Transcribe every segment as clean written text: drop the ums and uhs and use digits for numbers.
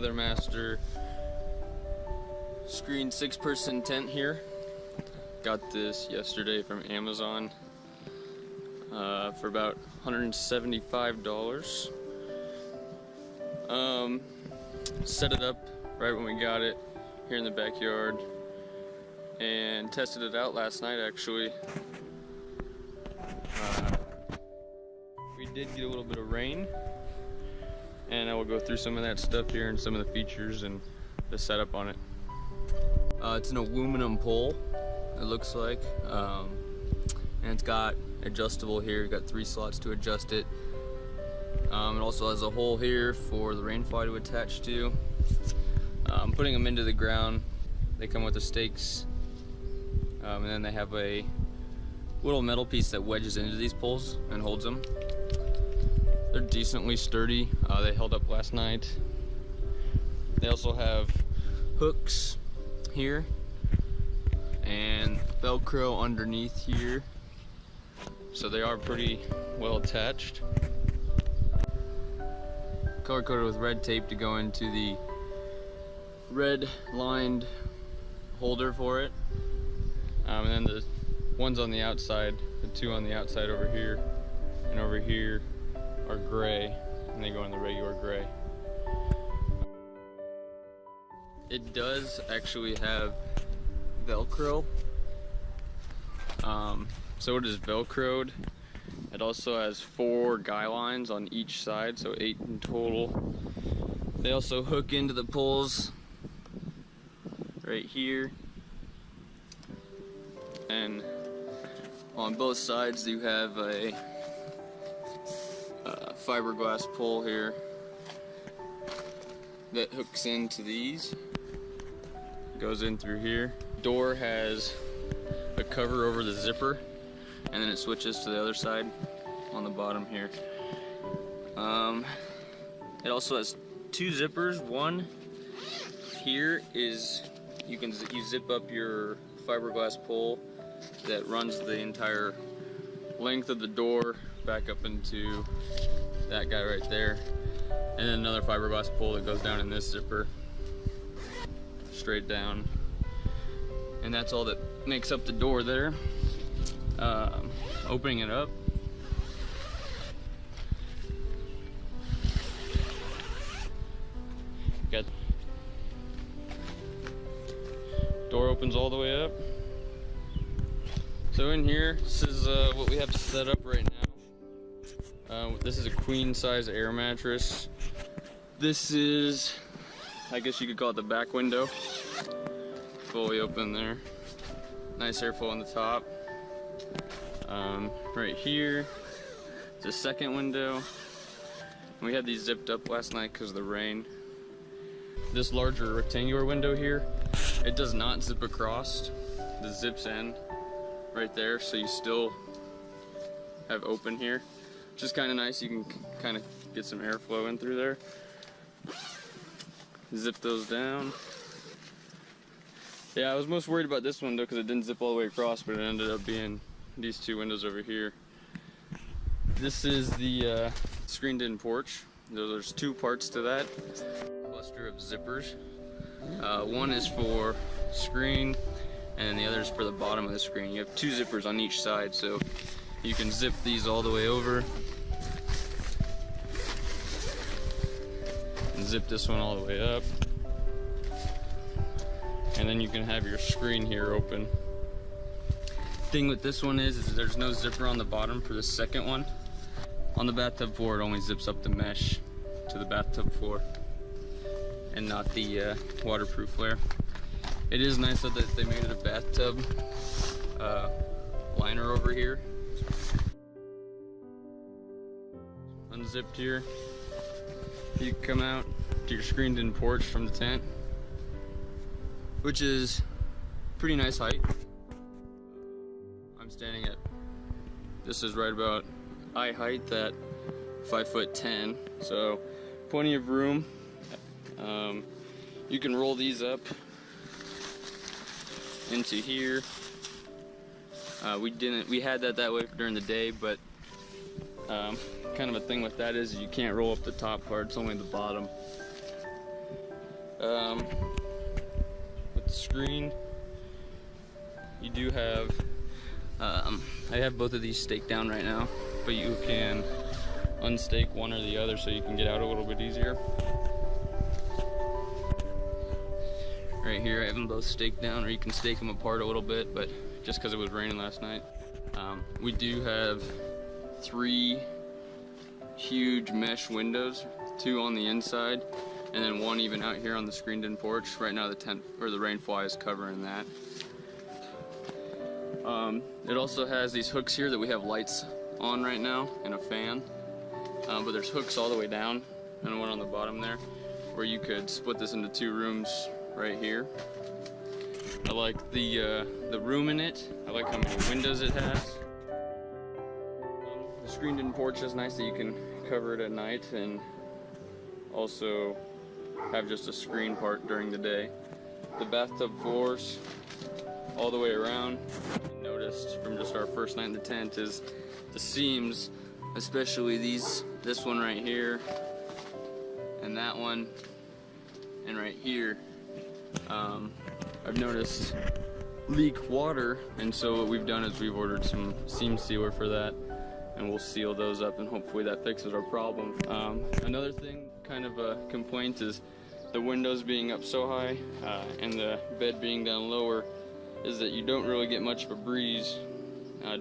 WeatherMaster screen 6-person tent here. Got this yesterday from Amazon for about $175. Set it up right when we got it here in the backyard and tested it out last night actually. We did get a little bit of rain, and I will go through some of that stuff here and some of the features and the setup on it. It's an aluminum pole, it looks like, and it's got adjustable here. You've got 3 slots to adjust it. It also has a hole here for the rainfly to attach to. Putting them into the ground, they come with the stakes, and then they have a little metal piece that wedges into these poles and holds them. They're decently sturdy. They held up last night. They also have hooks here and Velcro underneath here, so they are pretty well attached. Color coded with red tape to go into the red lined holder for it, and then the ones on the outside, the 2 on the outside over here and over here, are gray, and they go in the regular gray. It does actually have Velcro, so it is Velcroed. It also has 4 guy lines on each side, so 8 in total. They also hook into the poles right here, and on both sides you have a fiberglass pole here that hooks into these, goes in through here. Door has a cover over the zipper, and then it switches to the other side on the bottom here. It also has 2 zippers. One here is you zip up your fiberglass pole that runs the entire length of the door back up into that guy right there, and then another fiberglass pole that goes down in this zipper straight down, and that's all that makes up the door there. Opening it up, got door opens all the way up. So in here, this is what we have to set up right now. This is a queen size air mattress. This is, I guess you could call it the back window. Fully open there. Nice airflow on the top. Right here, it's a second window. We had these zipped up last night because of the rain. This larger rectangular window here, it does not zip across. The zips end right there, so you still have open here, which is kind of nice. You can kind of get some airflow in through there. Zip those down. Yeah, I was most worried about this window because it didn't zip all the way across, but it ended up being these 2 windows over here. This is the screened-in porch. There's 2 parts to that cluster of zippers. One is for screen, and then the other is for the bottom of the screen. You have 2 zippers on each side, so you can zip these all the way over and zip this one all the way up, and then you can have your screen here open. Thing with this one is there's no zipper on the bottom for the second one. On the bathtub floor, it only zips up the mesh to the bathtub floor and not the waterproof layer. It is nice that they made it a bathtub liner over here. Unzipped here, you can come out to your screened-in porch from the tent, which is pretty nice height. I'm standing at, this is right about eye height at 5'10", so plenty of room. You can roll these up into here. We had that way during the day, but kind of a thing with that is you can't roll up the top part, it's only the bottom. With the screen, you do have, I have both of these staked down right now, but you can unstake one or the other so you can get out a little bit easier. Right here I have them both staked down, or you can stake them apart a little bit, but just because it was raining last night. We do have 3 huge mesh windows, 2 on the inside, and then 1 even out here on the screened-in porch. Right now the tent or the rainfly is covering that. It also has these hooks here that we have lights on right now and a fan, but there's hooks all the way down and one on the bottom there, where you could split this into 2 rooms right here. I like the room in it. I like how many windows it has. The screened-in porch is nice that you can cover it at night and also have just a screen part during the day. The bathtub floors all the way around, you noticed from just our first night in the tent, is the seams, especially this one right here and that one and right here. I've noticed leak water, and so what we've done is we've ordered some seam sealer for that, and we'll seal those up, and hopefully that fixes our problem. Another thing, kind of a complaint, is the windows being up so high and the bed being down lower, is that you don't really get much of a breeze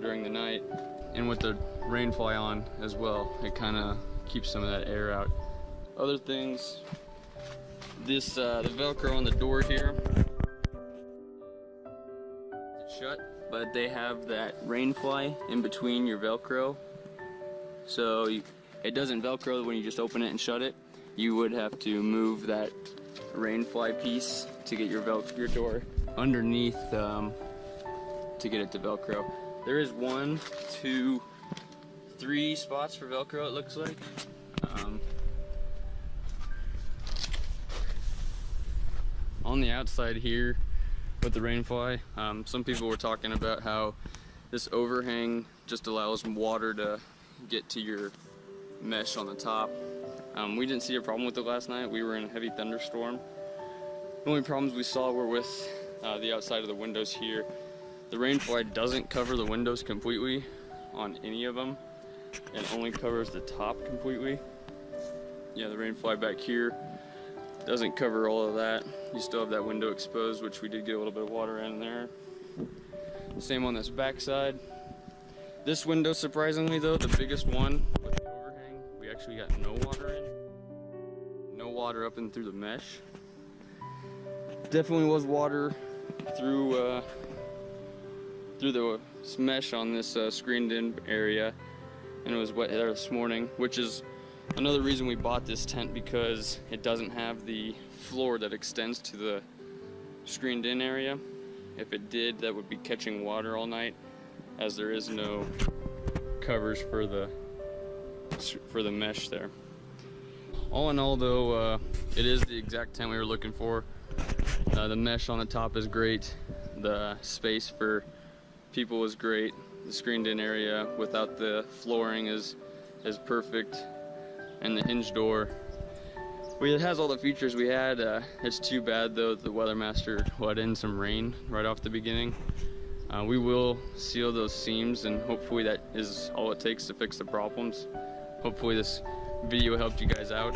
during the night, and with the rainfly on as well, it kind of keeps some of that air out. Other things, this the Velcro on the door here, it's shut, but they have that rainfly in between your Velcro, so it doesn't Velcro when you just open it and shut it. You would have to move that rainfly piece to get your door underneath to get it to Velcro. There is 1, 2, 3 spots for Velcro, it looks like. On the outside here with the rainfly, some people were talking about how this overhang just allows water to get to your mesh on the top. We didn't see a problem with it last night. We were in a heavy thunderstorm. The only problems we saw were with the outside of the windows here. The rainfly doesn't cover the windows completely on any of them. It only covers the top completely. Yeah, the rainfly back here doesn't cover all of that. You still have that window exposed, which we did get a little bit of water in there. Same on this back side. This window, surprisingly though, the biggest one with the overhang, we actually got no water in. No water up and through the mesh. Definitely was water through the mesh on this screened-in area, and it was wet there this morning, which is another reason we bought this tent, because it doesn't have the floor that extends to the screened-in area. If it did, that would be catching water all night, as there is no covers for the mesh there. All in all though, it is the exact tent we were looking for. The mesh on the top is great. The space for people is great. The screened-in area without the flooring is perfect. And the hinge door, it has all the features we had. It's too bad though the WeatherMaster let in some rain right off the beginning. We will seal those seams, and hopefully that is all it takes to fix the problems. Hopefully this video helped you guys out.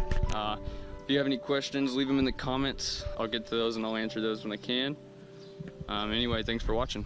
If you have any questions, leave them in the comments. I'll get to those and I'll answer those when I can. Anyway, thanks for watching.